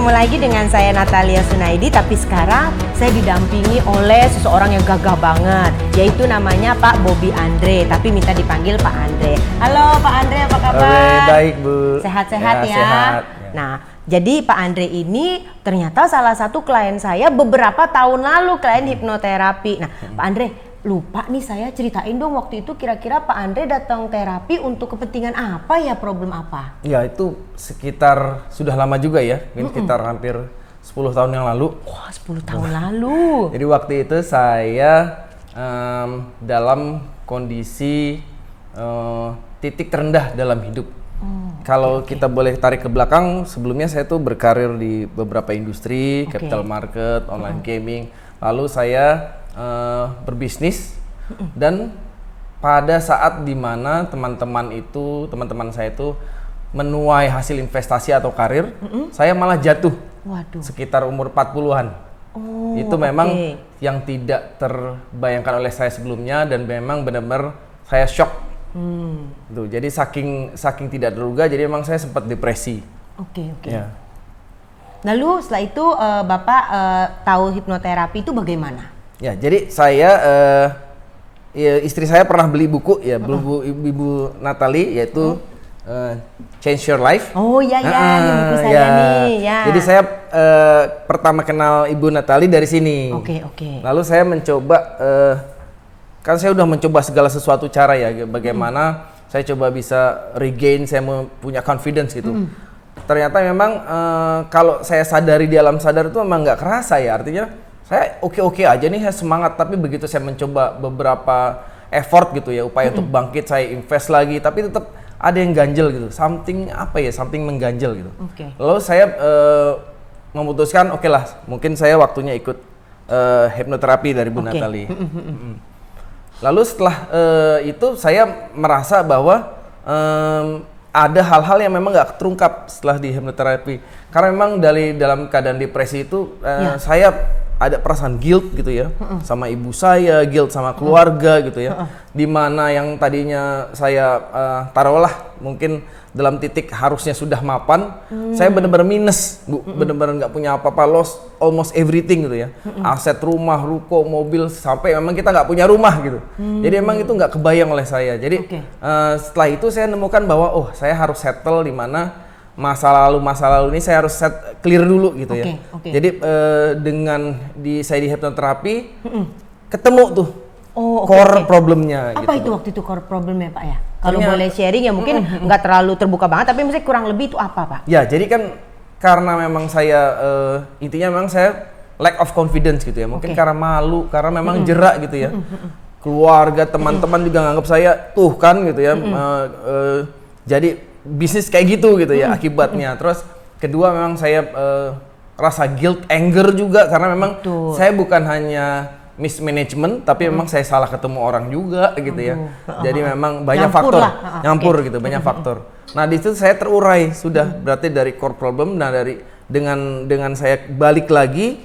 ketemu lagi dengan saya Natalia Sunaidi, tapi sekarang saya didampingi oleh seseorang yang gagah banget, yaitu namanya Pak Bobby Andre, tapi minta dipanggil Pak Andre. Halo Pak Andre, apa kabar? Baik Bu. Sehat-sehat ya? Sehat. Nah, jadi Pak Andre ini ternyata salah satu klien saya beberapa tahun lalu, klien hipnoterapi. Nah, Pak Andre, lupa nih saya ceritain dong waktu itu kira-kira Pak Andre datang terapi untuk kepentingan apa ya, problem apa? Ya itu sekitar sudah lama juga ya, sekitar hampir 10 tahun yang lalu. Wah, 10 tahun lalu. Jadi waktu itu saya dalam kondisi titik terendah dalam hidup. Kalau kita boleh tarik ke belakang, sebelumnya saya tuh berkarir di beberapa industri, capital market, online gaming. Lalu saya berbisnis, dan pada saat dimana teman-teman saya itu menuai hasil investasi atau karir, saya malah jatuh. Waduh. Sekitar umur 40-an. Itu memang yang tidak terbayangkan oleh saya sebelumnya, dan memang benar-benar saya shock. Tuh, jadi saking tidak terduga, jadi memang saya sempat depresi. Ya. Lalu setelah itu Bapak tahu hipnoterapi itu bagaimana? Ya, jadi saya istri saya pernah beli buku ya, Ibu Natali, yaitu Change Your Life. Oh iya ya, ini buku saya nih ya. Jadi saya pertama kenal Ibu Natali dari sini. Oke. Lalu saya mencoba, kan saya udah mencoba segala sesuatu cara ya, bagaimana saya coba bisa regain, saya punya confidence gitu. Ternyata memang kalau saya sadari di alam sadar itu memang nggak kerasa ya, artinya saya oke aja nih, saya semangat, tapi begitu saya mencoba beberapa effort gitu ya, upaya untuk bangkit, saya invest lagi, tapi tetap ada yang ganjel gitu, something mengganjel gitu. Lalu saya memutuskan, oke lah, mungkin saya waktunya ikut hipnoterapi dari Bu Natali. Lalu setelah itu saya merasa bahwa ada hal-hal yang memang nggak terungkap setelah di hipnoterapi, karena memang dalam keadaan depresi itu saya ada perasaan guilt gitu ya, sama ibu saya, guilt sama keluarga gitu ya, dimana yang tadinya saya taruhlah mungkin dalam titik harusnya sudah mapan, saya benar-benar minus, Bu, benar-benar nggak punya apa-apa, lost almost everything gitu ya, aset, rumah, ruko, mobil, sampai memang kita nggak punya rumah gitu. Jadi memang itu nggak kebayang oleh saya. Jadi setelah itu saya nemukan bahwa saya harus settle di mana masa lalu ini saya harus clear dulu gitu ya. Jadi dengan saya di hipnoterapi ketemu tuh core problemnya. Apa itu waktu itu core problemnya Pak ya? Kalau boleh sharing ya, mungkin nggak terlalu terbuka banget, tapi mungkin kurang lebih itu apa Pak? Ya, jadi kan karena memang saya intinya memang saya lack of confidence gitu ya. Mungkin karena malu, karena memang jerak gitu ya. Keluarga, teman-teman juga nganggap saya tuh kan gitu ya. Jadi bisnis kayak gitu ya akibatnya. Terus kedua memang saya rasa guilt, anger juga, karena memang saya bukan hanya mismanagement, tapi memang saya salah ketemu orang juga gitu ya. Jadi memang banyak faktor nyampur gitu, banyak faktor. Nah di situ saya terurai sudah, berarti dari core problem. Nah dengan saya balik lagi,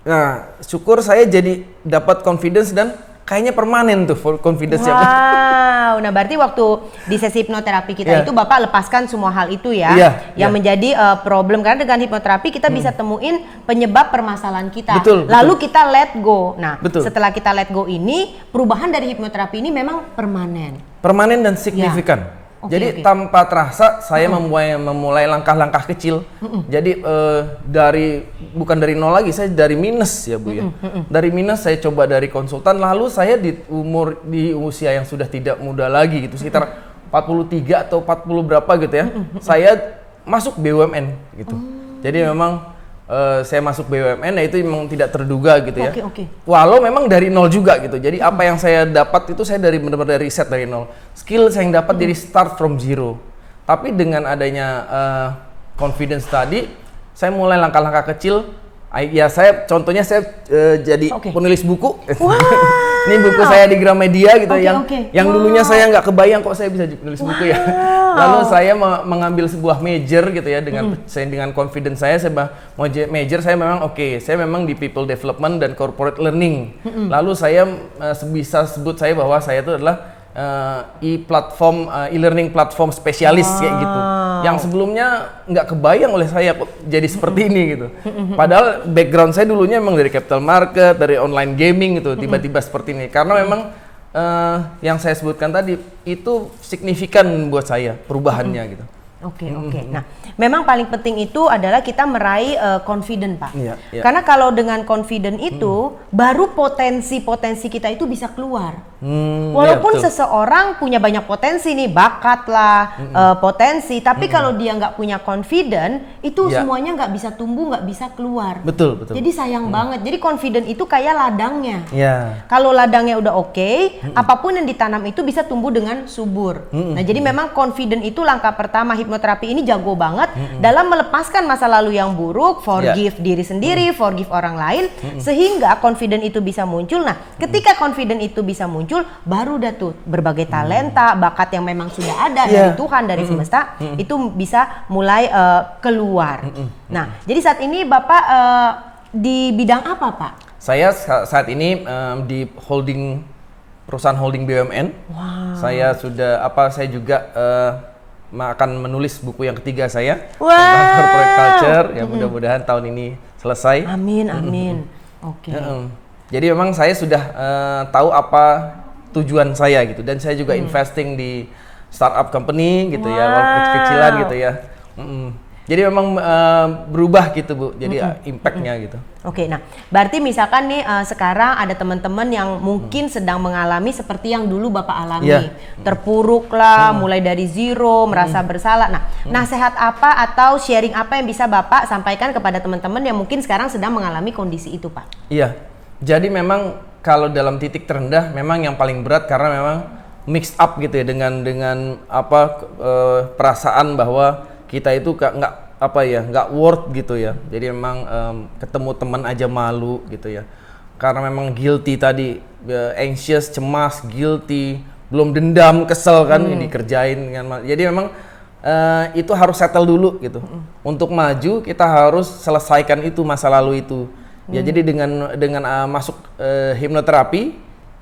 nah syukur saya jadi dapat confidence, dan kayaknya permanen tuh confidence-nya. Wow, nah berarti waktu di sesi hipnoterapi kita itu Bapak lepaskan semua hal itu ya, yang menjadi problem, karena dengan hipnoterapi kita bisa temuin penyebab permasalahan kita. Lalu kita let go. Nah, setelah kita let go ini, perubahan dari hipnoterapi ini memang permanen. Permanen dan signifikan. Jadi tanpa terasa saya memulai langkah-langkah kecil. Jadi bukan dari nol lagi, saya dari minus ya Bu ya. Dari minus saya coba dari konsultan, lalu saya di usia yang sudah tidak muda lagi gitu, sekitar 43 atau 40 berapa gitu ya. Saya masuk BUMN gitu. Jadi memang saya masuk BUMN, nah itu memang tidak terduga gitu ya. Walau memang dari nol juga gitu. Jadi apa yang saya dapat itu saya benar-benar dari riset dari nol. Skill saya yang dapat dari start from zero. Tapi dengan adanya confidence tadi, saya mulai langkah-langkah kecil. Ya contohnya saya jadi penulis buku. Ini buku saya di Gramedia gitu, yang dulunya saya nggak kebayang kok saya bisa nulis buku ya. Lalu saya mengambil sebuah major gitu ya, dengan confidence saya mau major, saya memang saya memang di people development dan corporate learning. Lalu saya bisa sebut saya bahwa saya itu adalah e-learning platform spesialis kayak gitu. Yang sebelumnya nggak kebayang oleh saya kok jadi seperti ini gitu. Padahal background saya dulunya memang dari capital market, dari online gaming gitu, tiba-tiba seperti ini. Karena memang yang saya sebutkan tadi itu signifikan buat saya perubahannya gitu. Oke. Nah, memang paling penting itu adalah kita meraih confident, Pak. Iya. Karena kalau dengan confident itu, baru potensi-potensi kita itu bisa keluar. Walaupun seseorang punya banyak potensi nih, bakat lah, potensi, tapi kalau dia nggak punya confident, itu semuanya nggak bisa tumbuh, nggak bisa keluar. Betul. Jadi sayang banget. Jadi confident itu kayak ladangnya. Yeah. Kalau ladangnya udah oke, apapun yang ditanam itu bisa tumbuh dengan subur. Nah, jadi memang confident itu langkah pertama. Hipnoterapi ini jago banget dalam melepaskan masa lalu yang buruk, forgive diri sendiri, forgive orang lain, sehingga confident itu bisa muncul. Nah, ketika confident itu bisa muncul, baru dah tuh berbagai talenta, bakat yang memang sudah ada dari Tuhan, dari semesta, itu bisa mulai keluar. Nah, jadi saat ini Bapak di bidang apa, Pak? Saya saat ini di perusahaan holding BUMN. Saya juga akan menulis buku yang ketiga saya tentang corporate culture, yang mudah-mudahan tahun ini selesai. Amin. Oke. Jadi memang saya sudah tahu apa tujuan saya gitu, dan saya juga investing di startup company gitu ya, walaupun kecil-kecilan gitu ya. Jadi memang berubah gitu Bu, jadi impact-nya gitu. Oke, nah berarti misalkan nih sekarang ada teman-teman yang mungkin sedang mengalami seperti yang dulu Bapak alami, terpuruk lah, mulai dari zero, merasa bersalah. Nah, nasihat apa atau sharing apa yang bisa Bapak sampaikan kepada teman-teman yang mungkin sekarang sedang mengalami kondisi itu, Pak? Iya, jadi memang kalau dalam titik terendah memang yang paling berat karena memang mix up gitu ya dengan perasaan bahwa kita itu nggak worth gitu ya. Jadi memang ketemu teman aja malu gitu ya. Karena memang guilty tadi, anxious, cemas, guilty, belum dendam, kesel kan dikerjain dengan. Jadi memang itu harus settle dulu gitu. Untuk maju kita harus selesaikan itu masa lalu itu. Ya jadi dengan masuk hipnoterapi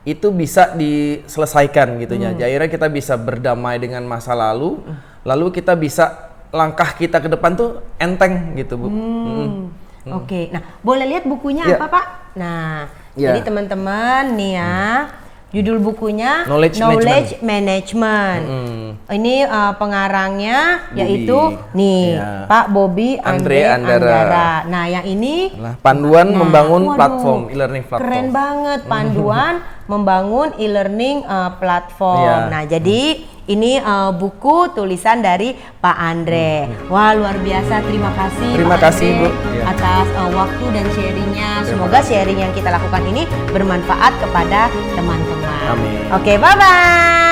itu bisa diselesaikan gitu ya. Jadi akhirnya kita bisa berdamai dengan masa lalu, lalu kita bisa langkah kita ke depan tuh enteng gitu Bu. Oke, nah boleh lihat bukunya apa Pak? Nah, jadi teman-teman nih ya, judul bukunya Knowledge Management. Ini pengarangnya yaitu nih Pak Bobby Andre Andara. Nah yang ini panduan membangun platform e-learning platform. Keren banget, panduan membangun e-learning platform. Nah jadi ini buku tulisan dari Pak Andre. Wah luar biasa, terima kasih Pak kasih Bu atas waktu dan sharingnya. Semoga sharing yang kita lakukan ini bermanfaat kepada teman-teman. Amin. Oke, bye-bye.